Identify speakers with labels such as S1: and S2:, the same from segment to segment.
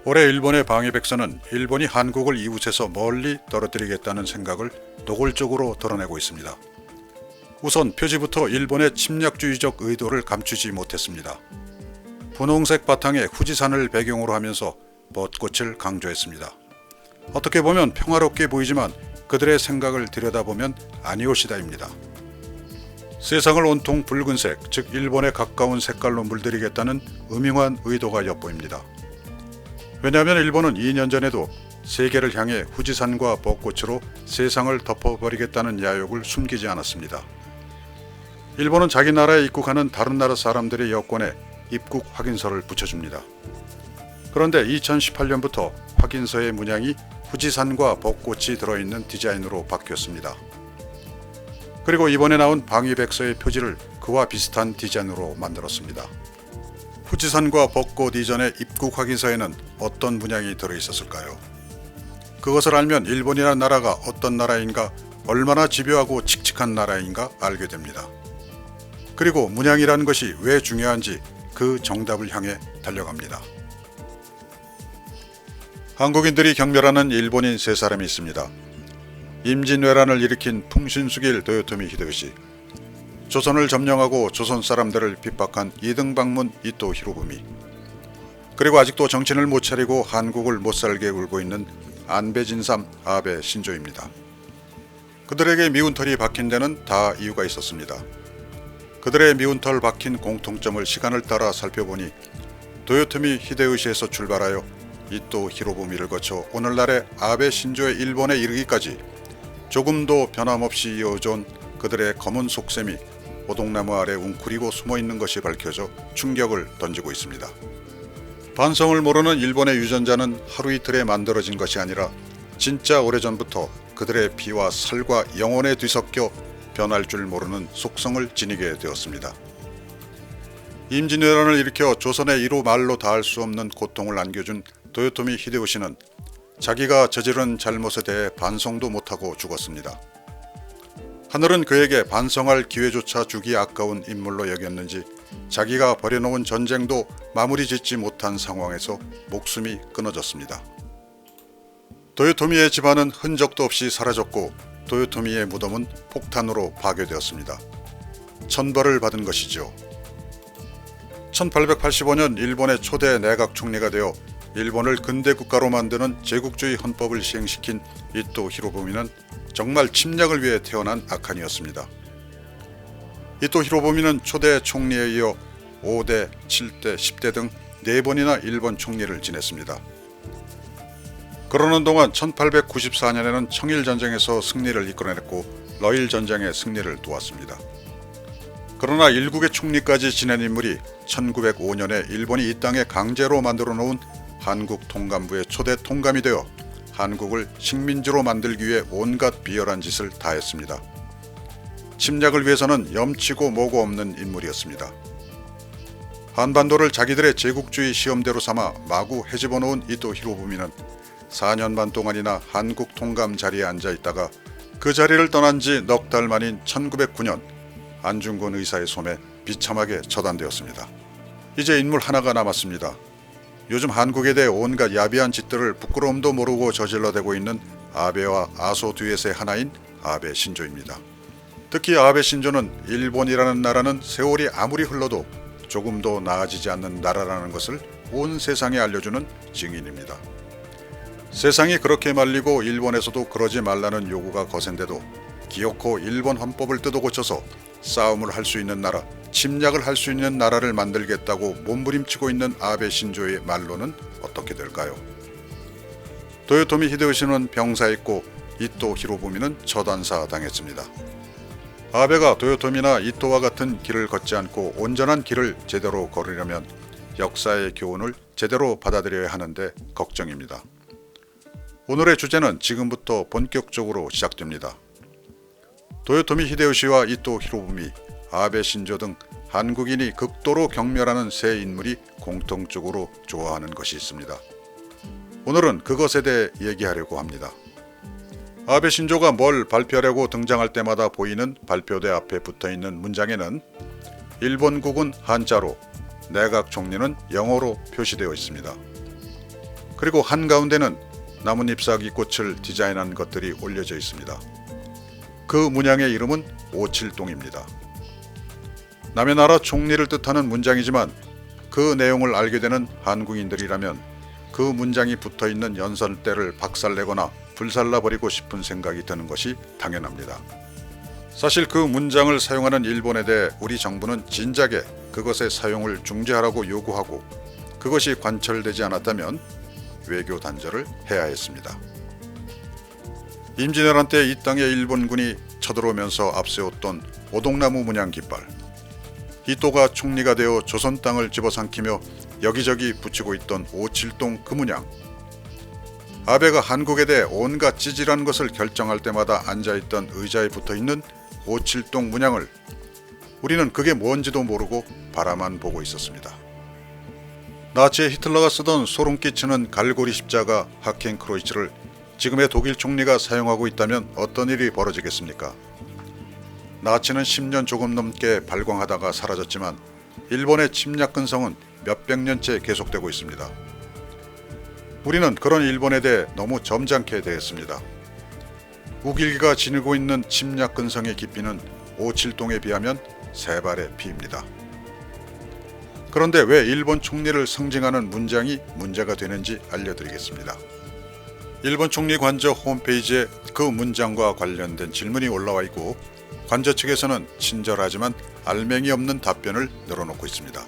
S1: 올해 일본의 방위백서는 일본이 한국을 이웃에서 멀리 떨어뜨리겠다는 생각을 노골적으로 드러내고 있습니다. 우선 표지부터 일본의 침략주의적 의도를 감추지 못했습니다. 분홍색 바탕에 후지산을 배경으로 하면서 벚꽃을 강조했습니다. 어떻게 보면 평화롭게 보이지만 그들의 생각을 들여다보면 아니오시다입니다. 세상을 온통 붉은색, 즉 일본에 가까운 색깔로 물들이겠다는 음흉한 의도가 엿보입니다. 왜냐하면 일본은 2년 전에도 세계를 향해 후지산과 벚꽃으로 세상을 덮어버리겠다는 야욕을 숨기지 않았습니다. 일본은 자기 나라에 입국하는 다른 나라 사람들의 여권에 입국 확인서를 붙여줍니다. 그런데 2018년부터 확인서의 문양이 후지산과 벚꽃이 들어있는 디자인으로 바뀌었습니다. 그리고 이번에 나온 방위백서의 표지를 그와 비슷한 디자인으로 만들었습니다. 후지산과 벚꽃 이전의 입국 확인서에는 어떤 문양이 들어있었을까요? 그것을 알면 일본이라는 나라가 어떤 나라인가, 얼마나 집요하고 칙칙한 나라인가 알게 됩니다. 그리고 문양이라는 것이 왜 중요한지 그 정답을 향해 달려갑니다. 한국인들이 경멸하는 일본인 세 사람이 있습니다. 임진왜란을 일으킨 풍신수길 도요토미 히데요시, 조선을 점령하고 조선 사람들을 핍박한 이등방문 이토 히로부미, 그리고 아직도 정신을 못 차리고 한국을 못살게 울고 있는 안배진삼 아베 신조입니다. 그들에게 미운 털이 박힌 데는 다 이유가 있었습니다. 그들의 미운 털 박힌 공통점을 시간을 따라 살펴보니 도요토미 히데요시에서 출발하여 이토 히로부미를 거쳐 오늘날의 아베 신조의 일본에 이르기까지 조금도 변함없이 이어져온 그들의 검은 속셈이 오동나무 아래 웅크리고 숨어있는 것이 밝혀져 충격을 던지고 있습니다. 반성을 모르는 일본의 유전자는 하루 이틀에 만들어진 것이 아니라 진짜 오래전부터 그들의 피와 살과 영혼에 뒤섞여 변할 줄 모르는 속성을 지니게 되었습니다. 임진왜란을 일으켜 조선의 이루 말로 다할 수 없는 고통을 안겨준 도요토미 히데요시는 자기가 저지른 잘못에 대해 반성도 못하고 죽었습니다. 하늘은 그에게 반성할 기회조차 주기 아까운 인물로 여겼는지 자기가 벌여놓은 전쟁도 마무리 짓지 못한 상황에서 목숨이 끊어졌습니다. 도요토미의 집안은 흔적도 없이 사라졌고 도요토미의 무덤은 폭탄으로 파괴되었습니다. 천벌을 받은 것이죠. 1885년 일본의 초대 내각 총리가 되어 일본을 근대 국가로 만드는 제국주의 헌법을 시행시킨 이토 히로부미는 정말 침략을 위해 태어난 악한이었습니다. 이토 히로부미는 초대 총리에 이어 5대, 7대, 10대 등 4번이나 일본 총리를 지냈습니다. 그러는 동안 1894년에는 청일전쟁에서 승리를 이끌어냈고 러일전쟁의 승리를 도왔습니다. 그러나 일국의 총리까지 지낸 인물이 1905년에 일본이 이 땅에 강제로 만들어 놓은 한국 통감부의 초대 통감이 되어 한국을 식민지로 만들기 위해 온갖 비열한 짓을 다했습니다. 침략을 위해서는 염치고 뭐고 없는 인물이었습니다. 한반도를 자기들의 제국주의 시험대로 삼아 마구 헤집어 놓은 이토 히로부미는 4년 반 동안이나 한국 통감 자리에 앉아 있다가 그 자리를 떠난 지 넉 달 만인 1909년 안중근 의사의 손에 비참하게 처단되었습니다. 이제 인물 하나가 남았습니다. 요즘 한국에 대해 온갖 야비한 짓들을 부끄러움도 모르고 저질러대고 있는 아베와 아소 듀엣의 하나인 아베 신조입니다. 특히 아베 신조는 일본이라는 나라는 세월이 아무리 흘러도 조금도 나아지지 않는 나라라는 것을 온 세상에 알려주는 증인입니다. 세상이 그렇게 말리고 일본에서도 그러지 말라는 요구가 거센데도 기어코 일본 헌법을 뜯어 고쳐서 싸움을 할 수 있는 나라, 침략을 할 수 있는 나라를 만들겠다고 몸부림치고 있는 아베 신조의 말로는 어떻게 될까요? 도요토미 히데요시는 병사했고 이토 히로부미는 처단사 당했습니다. 아베가 도요토미나 이토와 같은 길을 걷지 않고 온전한 길을 제대로 걸으려면 역사의 교훈을 제대로 받아들여야 하는데 걱정입니다. 오늘의 주제는 지금부터 본격적으로 시작됩니다. 도요토미 히데요시와 이토 히로부미, 아베 신조 등 한국인이 극도로 경멸하는 세 인물이 공통적으로 좋아하는 것이 있습니다. 오늘은 그것에 대해 얘기하려고 합니다. 아베 신조가 뭘 발표하려고 등장할 때마다 보이는 발표대 앞에 붙어있는 문장에는 일본국은 한자로, 내각 총리는 영어로 표시되어 있습니다. 그리고 한가운데는 나뭇잎사귀 꽃을 디자인한 것들이 올려져 있습니다. 그 문양의 이름은 오칠동입니다. 남의 나라 총리를 뜻하는 문장이지만 그 내용을 알게 되는 한국인들이라면 그 문장이 붙어있는 연설대를 박살내거나 불살라버리고 싶은 생각이 드는 것이 당연합니다. 사실 그 문장을 사용하는 일본에 대해 우리 정부는 진작에 그것의 사용을 중지하라고 요구하고 그것이 관철되지 않았다면 외교 단절을 해야 했습니다. 임진왜란 때 이 땅에 일본군이 쳐들어오면서 앞세웠던 오동나무 문양 깃발. 이토가 총리가 되어 조선 땅을 집어삼키며 여기저기 붙이고 있던 오칠동 그 문양. 아베가 한국에 대해 온갖 찌질한 것을 결정할 때마다 앉아있던 의자에 붙어있는 오칠동 문양을 우리는 그게 뭔지도 모르고 바라만 보고 있었습니다. 나치의 히틀러가 쓰던 소름 끼치는 갈고리 십자가 하켄크로이츠를 지금의 독일 총리가 사용하고 있다면 어떤 일이 벌어지겠습니까? 나치는 10년 조금 넘게 발광하다가 사라졌지만 일본의 침략 근성은 몇백 년째 계속되고 있습니다. 우리는 그런 일본에 대해 너무 점잖게 대했습니다. 우길기가 지니고 있는 침략 근성의 깊이는 오칠동에 비하면 세 발의 피입니다. 그런데 왜 일본 총리를 상징하는 문장이 문제가 되는지 알려드리겠습니다. 일본 총리 관저 홈페이지에 그 문장과 관련된 질문이 올라와 있고 관저 측에서는 친절하지만 알맹이 없는 답변을 늘어놓고 있습니다.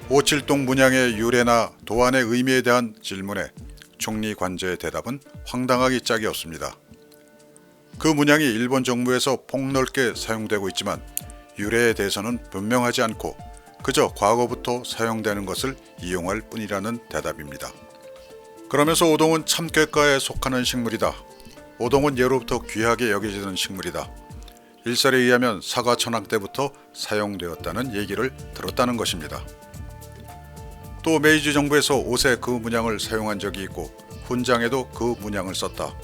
S1: 오칠동 문양의 유래나 도안의 의미에 대한 질문에 총리 관저의 대답은 황당하기 짝이 없습니다. 그 문양이 일본 정부에서 폭넓게 사용되고 있지만 유래에 대해서는 분명하지 않고 그저 과거부터 사용되는 것을 이용할 뿐이라는 대답입니다. 그러면서 오동은 참깨과에 속하는 식물이다. 오동은 예로부터 귀하게 여겨지던 식물이다. 일설에 의하면 사과천왕 때부터 사용되었다는 얘기를 들었다는 것입니다. 또 메이지 정부에서 옷에 그 문양을 사용한 적이 있고 훈장에도 그 문양을 썼다.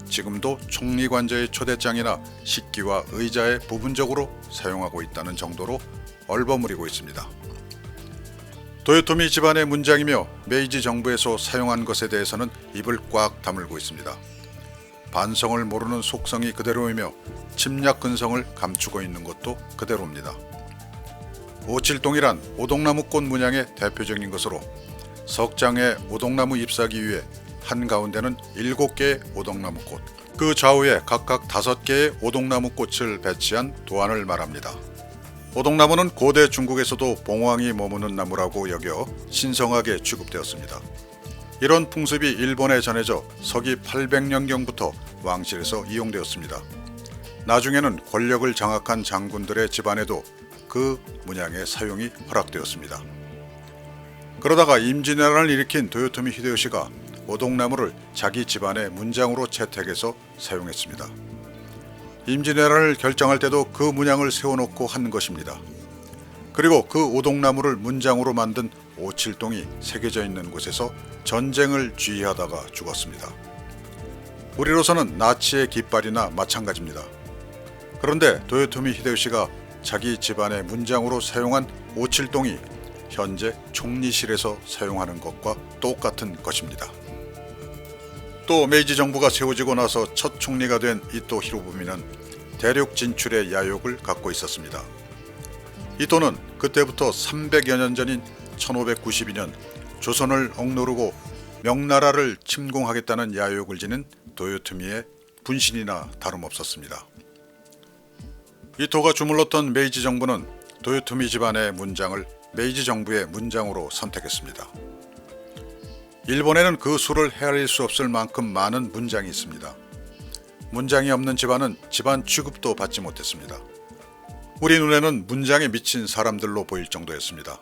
S1: 지금도 총리 관저의 초대장이나 식기와 의자에 부분적으로 사용하고 있다는 정도로 얼버무리고 있습니다. 도요토미 집안의 문장이며 메이지 정부에서 사용한 것에 대해서는 입을 꽉 다물고 있습니다. 반성을 모르는 속성이 그대로이며 침략 근성을 감추고 있는 것도 그대로입니다. 오칠동이란 오동나무꽃 문양의 대표적인 것으로 석 장의 오동나무 잎사귀 위에 한가운데는 7개의 오동나무꽃, 그 좌우에 각각 5개의 오동나무꽃을 배치한 도안을 말합니다. 오동나무는 고대 중국에서도 봉황이 머무는 나무라고 여겨 신성하게 취급되었습니다. 이런 풍습이 일본에 전해져 서기 800년경부터 왕실에서 이용되었습니다. 나중에는 권력을 장악한 장군들의 집안에도 그 문양의 사용이 허락되었습니다. 그러다가 임진왜란을 일으킨 도요토미 히데요시가 오동나무를 자기 집안의 문장으로 채택해서 사용했습니다. 임진왜란을 결정할 때도 그 문양을 세워놓고 한 것입니다. 그리고 그 오동나무를 문장으로 만든 오칠동이 새겨져 있는 곳에서 전쟁을 지휘하다가 죽었습니다. 우리로서는 나치의 깃발이나 마찬가지입니다. 그런데 도요토미 히데요시가 자기 집안의 문장으로 사용한 오칠동이 현재 총리실에서 사용하는 것과 똑같은 것입니다. 또 메이지 정부가 세워지고 나서 첫 총리가 된 이토 히로부미는 대륙 진출의 야욕을 갖고 있었습니다. 이토는 그때부터 300여 년 전인 1592년 조선을 억누르고 명나라를 침공하겠다는 야욕을 지닌 도요토미의 분신이나 다름없었습니다. 이토가 주물렀던 메이지 정부는 도요토미 집안의 문장을 메이지 정부의 문장으로 선택했습니다. 일본에는 그 수를 헤아릴 수 없을 만큼 많은 문장이 있습니다. 문장이 없는 집안은 집안 취급도 받지 못했습니다. 우리 눈에는 문장에 미친 사람들로 보일 정도였습니다.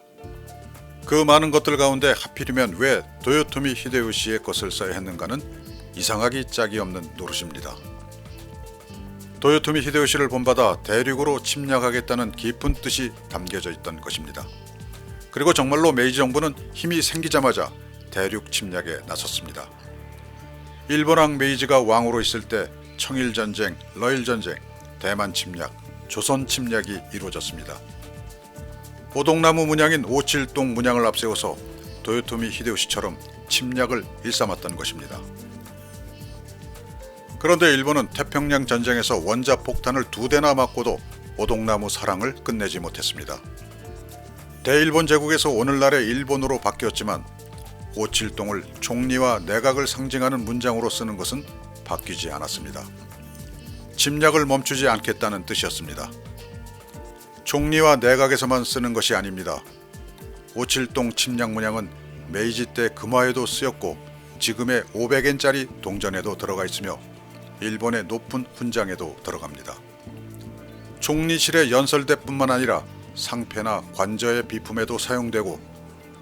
S1: 그 많은 것들 가운데 하필이면 왜 도요토미 히데요시의 것을 써야 했는가는 이상하기 짝이 없는 노릇입니다. 도요토미 히데요시를 본받아 대륙으로 침략하겠다는 깊은 뜻이 담겨져 있던 것입니다. 그리고 정말로 메이지 정부는 힘이 생기자마자 대륙 침략에 나섰습니다. 일본왕 메이지가 왕으로 있을 때 청일전쟁, 러일전쟁, 대만 침략, 조선 침략이 이루어졌습니다. 오동나무 문양인 오칠동 문양을 앞세워서 도요토미 히데요시처럼 침략을 일삼았던 것입니다. 그런데 일본은 태평양 전쟁에서 원자폭탄을 2대나 맞고도 오동나무 사랑을 끝내지 못했습니다. 대일본 제국에서 오늘날의 일본으로 바뀌었지만 오칠동을 총리와 내각을 상징하는 문장으로 쓰는 것은 바뀌지 않았습니다. 침략을 멈추지 않겠다는 뜻이었습니다. 총리와 내각에서만 쓰는 것이 아닙니다. 오칠동 침략 문양은 메이지 때 금화에도 쓰였고 지금의 500엔짜리 동전에도 들어가 있으며 일본의 높은 훈장에도 들어갑니다. 총리실의 연설대뿐만 아니라 상패나 관저의 비품에도 사용되고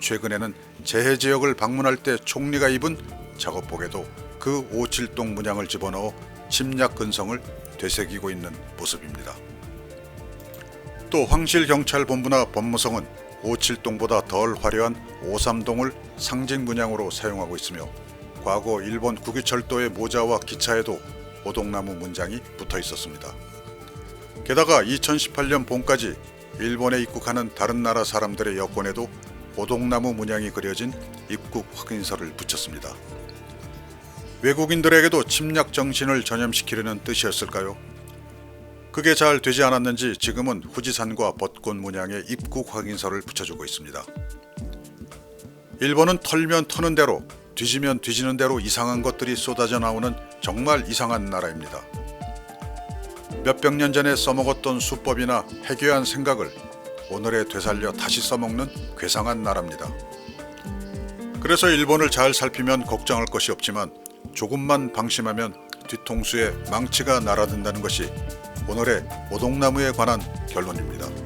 S1: 최근에는 재해 지역을 방문할 때 총리가 입은 작업복에도 그 오칠동 문양을 집어넣어 침략 근성을 되새기고 있는 모습입니다. 또 황실경찰본부나 법무성은 오칠동보다 덜 화려한 오삼동을 상징 문양으로 사용하고 있으며 과거 일본 국유철도의 모자와 기차에도 오동나무 문장이 붙어 있었습니다. 게다가 2018년 봄까지 일본에 입국하는 다른 나라 사람들의 여권에도 오동나무 문양이 그려진 입국 확인서를 붙였습니다. 외국인들에게도 침략 정신을 전염시키려는 뜻이었을까요? 그게 잘 되지 않았는지 지금은 후지산과 벚꽃 문양의 입국 확인서를 붙여주고 있습니다. 일본은 털면 터는 대로, 뒤지면 뒤지는 대로 이상한 것들이 쏟아져 나오는 정말 이상한 나라입니다. 몇백 년 전에 써먹었던 수법이나 해괴한 생각을 오늘에 되살려 다시 써먹는 괴상한 나라입니다. 그래서 일본을 잘 살피면 걱정할 것이 없지만 조금만 방심하면 뒤통수에 망치가 날아든다는 것이 오늘의 오동나무에 관한 결론입니다.